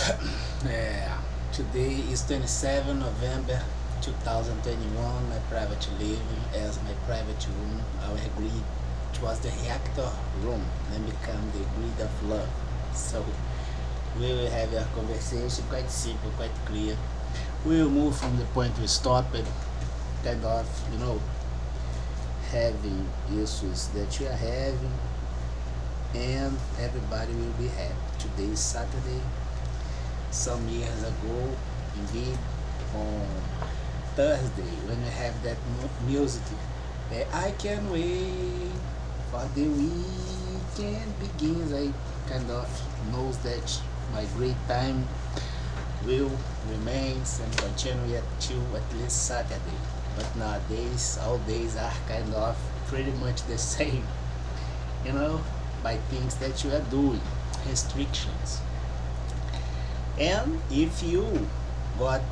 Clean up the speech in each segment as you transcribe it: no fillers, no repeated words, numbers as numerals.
Yeah, today is 27 November 2021. My private living as my private room. I agreed it was the reactor room, then become the grid of love. So we will have a conversation quite simple, quite clear. We will move from the point we stopped, kind of, having issues that you are having, and everybody will be happy. Today is Saturday. Some years ago, indeed, on Thursday, when we have that music, I can wait for the weekend begins. I kind of knows that my great time will remains and continue till at least Saturday. But nowadays, all days are kind of pretty much the same, you know, by things that you are doing, restrictions. And if you got,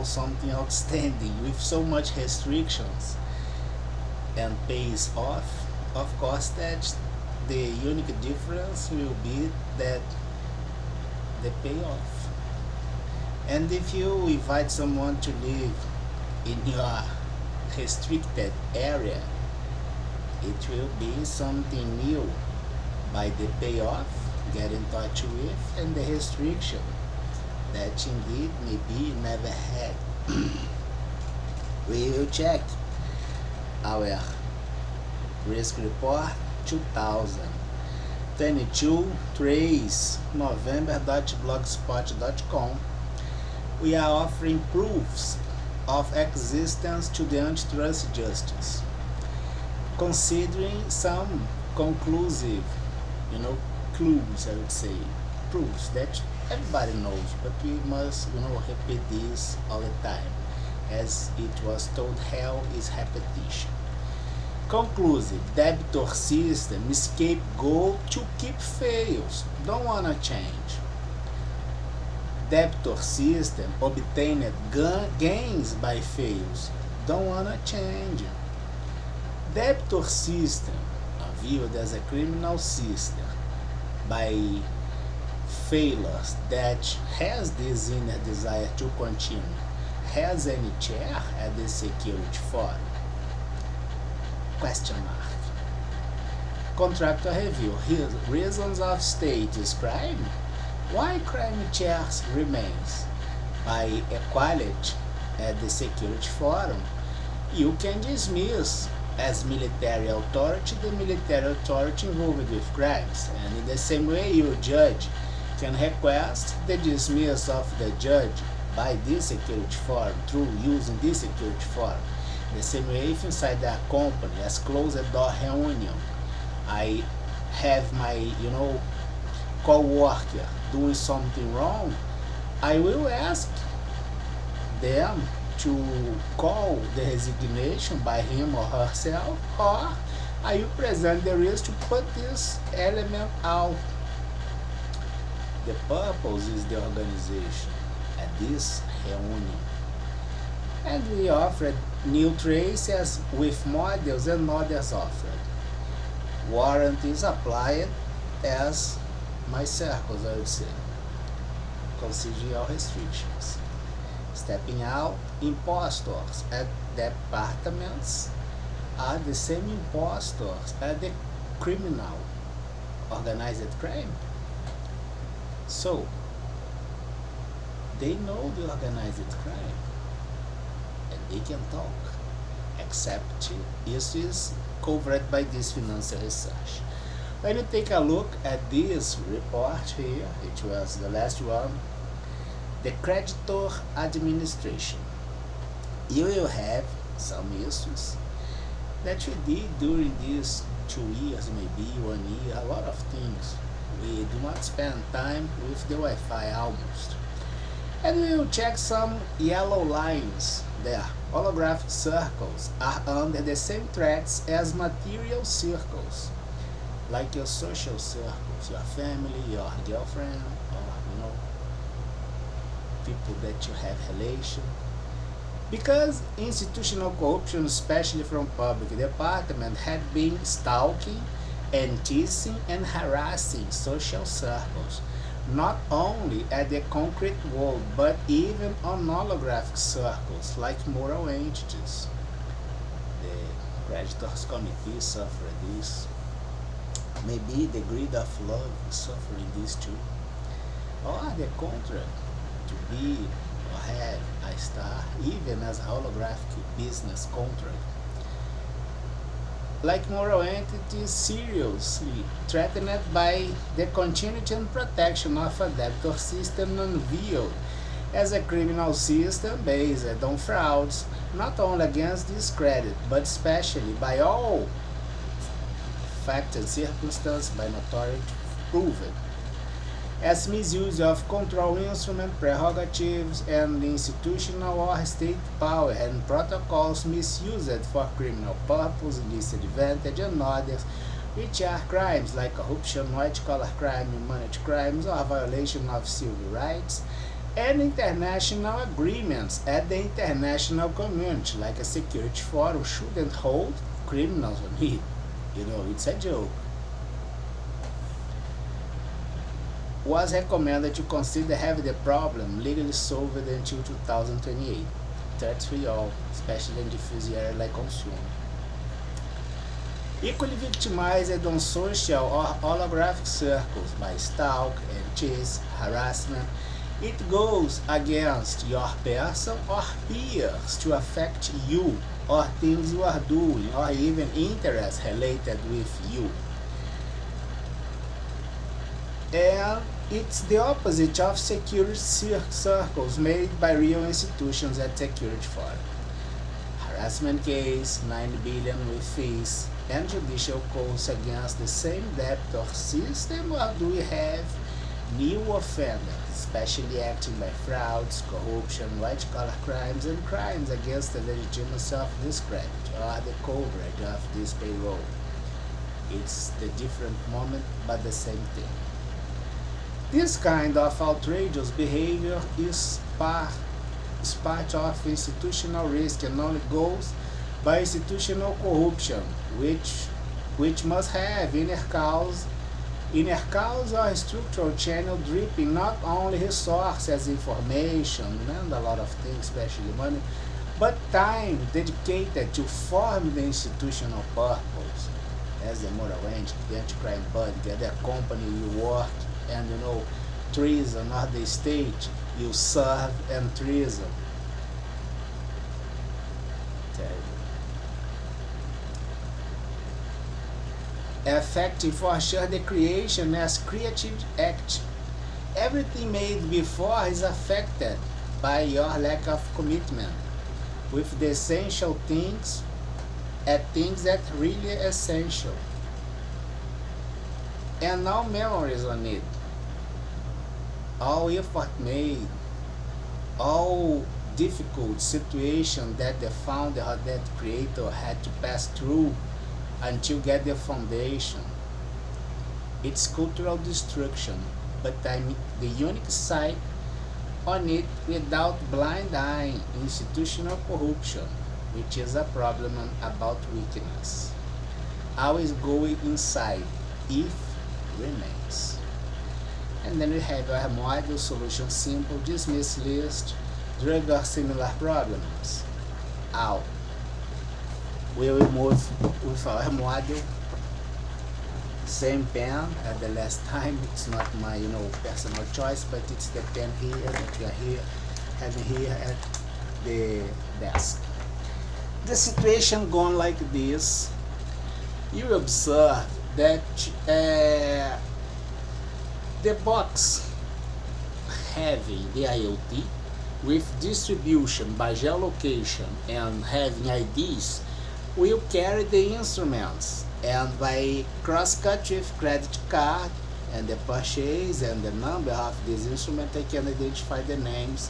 something outstanding with so much restrictions and pays off, of course, that the unique difference will be that the payoff. And if you invite someone to live in your restricted area, it will be something new by the payoff, get in touch with, and the restriction that indeed maybe you never had. We will check our risk report 2022 trace november.blogspot.com. We are offering proofs of existence to the antitrust justice, considering some conclusive, clues, I would say, proofs that everybody knows, but we must, repeat this all the time. As it was told, hell is repetition. Conclusive, debtor system, scapegoat to keep fails, don't wanna change. Debtor system, obtained gains by fails, don't wanna change. Debtor system, viewed as a criminal system by failures that has this inner desire to continue, has any chair at the security forum? Question mark. Contractor review. His reasons of state is crime. Why crime chairs remains? By equality at the security forum, you can dismiss as military authority the military authority involved with crimes, and in the same way you judge can request the dismissal of the judge by this security forum through using this security forum. The same way if inside a company as closed door reunion, I have my co-worker doing something wrong, I will ask them to call the resignation by him or herself, or I will present the risk to put this element out. The purpose is the organization at this reunion. And we offered new traces with models and others offered. Warranties applied as my circles, I would say, considering all restrictions. Stepping out, impostors at departments are the same impostors as the criminal organized crime. So, they know the organized crime and they can talk, except this is covered by this financial research. When you take a look at this report here, it was the last one, the creditor administration, you will have some issues that we did during these 2 years, maybe 1 year, a lot of things. We do not spend time with the Wi-Fi almost. And we will check some yellow lines there. Holographic circles are under the same threats as material circles, like your social circles, your family, your girlfriend, or people that you have relation. Because institutional corruption, especially from public department, had been stalking and teasing and harassing social circles, not only at the concrete world, but even on holographic circles like moral entities. The creditors committee suffer this. Maybe the greed of love is suffering this too. Or the contract to be or have a star, even as a holographic business contract. Like moral entities seriously threatened by the continuity and protection of a debtor system unveiled as a criminal system based on frauds, not only against this credit, but especially by all facts and circumstances by notoriety proven as misuse of control instrument prerogatives and institutional or state power and protocols misused for criminal purpose, illicit advantage, and others, which are crimes like corruption, white-collar crime, money crimes, or violation of civil rights, and international agreements at the international community, like a security forum, shouldn't hold criminals on it. It's a joke. Was recommended to consider having the problem legally solved until 2028. That's we all, especially in diffuse area like consumer. Equally victimized on social or holographic circles by stalk and chase, harassment, it goes against your person or peers to affect you or things you are doing or even interests related with you. And it's the opposite of security circles made by real institutions at security forum. Harassment case, 9 billion with fees, and judicial calls against the same debtor system, or do we have new offenders, especially acting by frauds, corruption, white-collar crimes, and crimes against the legitimacy of this credit or the coverage of this payroll? It's the different moment, but the same thing. This kind of outrageous behavior is part of institutional risk and only goes by institutional corruption, which must have inner cause or structural channel dripping not only resources, information, and a lot of things, especially money, but time dedicated to form the institutional purpose as the moral entity, the anti-crime body, the company you work, and treason or the state you serve, and treason. Effective for sure the creation as creative act. Everything made before is affected by your lack of commitment with the essential things at things that really essential. And no memories on it. All effort made, all difficult situation that the founder or that creator had to pass through until get the foundation. It's cultural destruction, but the unique sight on it without blind eye institutional corruption, which is a problem about weakness. Always going inside if remains. And then we have our module solution simple, dismiss list, drug or similar problems. Out. We will move with our module. Same pen at the last time. It's not my personal choice, but it's the pen here that we are having here at the desk. The situation gone like this. You observe that the box having the IoT with distribution by geolocation and having IDs will carry the instruments, and by cross-cut with credit card and the purchase and the number of this instrument, I can identify the names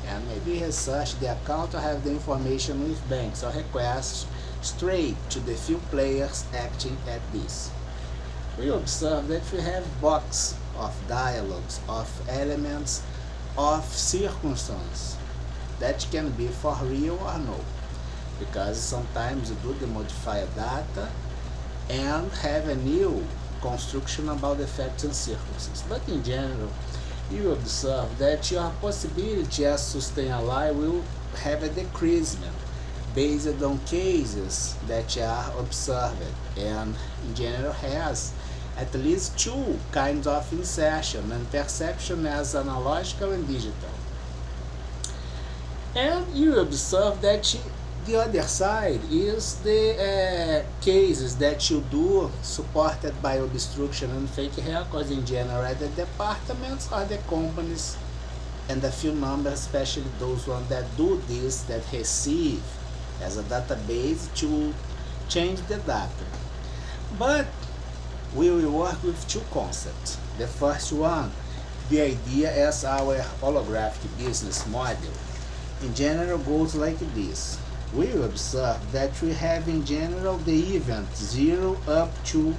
and maybe research the account or have the information with banks or requests straight to the few players acting at this. We observe that we have box of dialogues, of elements, of circumstance that can be for real or no, because sometimes you do the modifier data and have a new construction about the facts and circumstances. But in general, you observe that your possibility as to stay alive will have a decreasement based on cases that are observed, and in general has at least two kinds of insertion and perception as analogical and digital. And you observe that the other side is the cases that you do supported by obstruction and fake records in general at the departments or the companies, and a few numbers, especially those ones that do this, that receive as a database to change the data. But we will work with two concepts. The first one, the idea as our holographic business model in general goes like this. We observe that we have in general the event 0 up to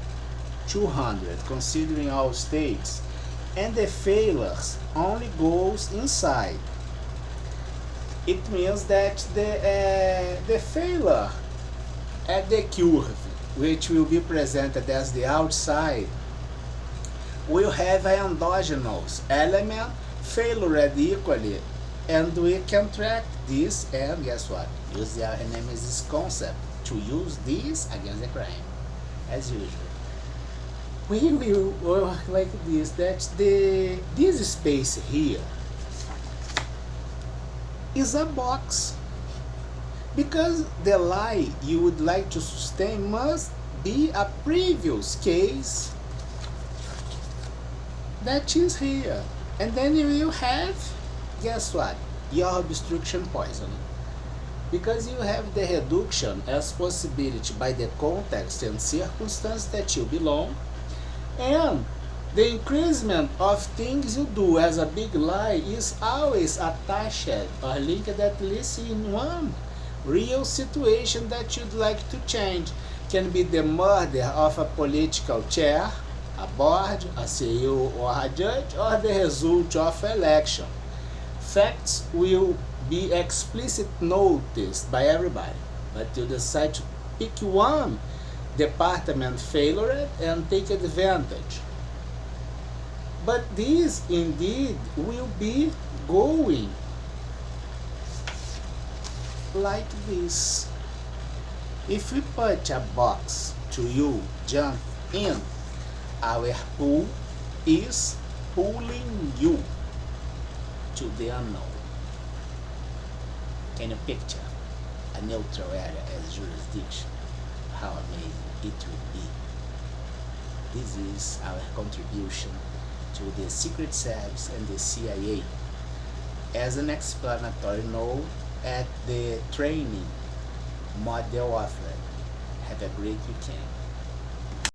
200 considering all states, and the failures only goes inside. It means that the failure at the curve, which will be presented as the outside, will have an endogenous element failure equally, and we can track this, and guess what? Use the nemesis concept to use this against the crime, as usual. We will work like this, that this space here is a box, because the lie you would like to sustain must be a previous case that is here, and then you will have, guess what, your obstruction poison, because you have the reduction as possibility by the context and circumstance that you belong, and the increasement of things you do as a big lie is always attached or linked at least in one real situation that you'd like to change. Can be the murder of a political chair, a board, a CEO, or a judge, or the result of election. Facts will be explicit noticed by everybody, but you decide to pick one department failure and take advantage. But this indeed will be going like this. If we put a box to you jump in, our pool is pulling you to the unknown. Can you picture a neutral area as jurisdiction? How amazing it would be. This is our contribution to the Secret Service and the CIA as an explanatory note at the training model offered. Have a great weekend.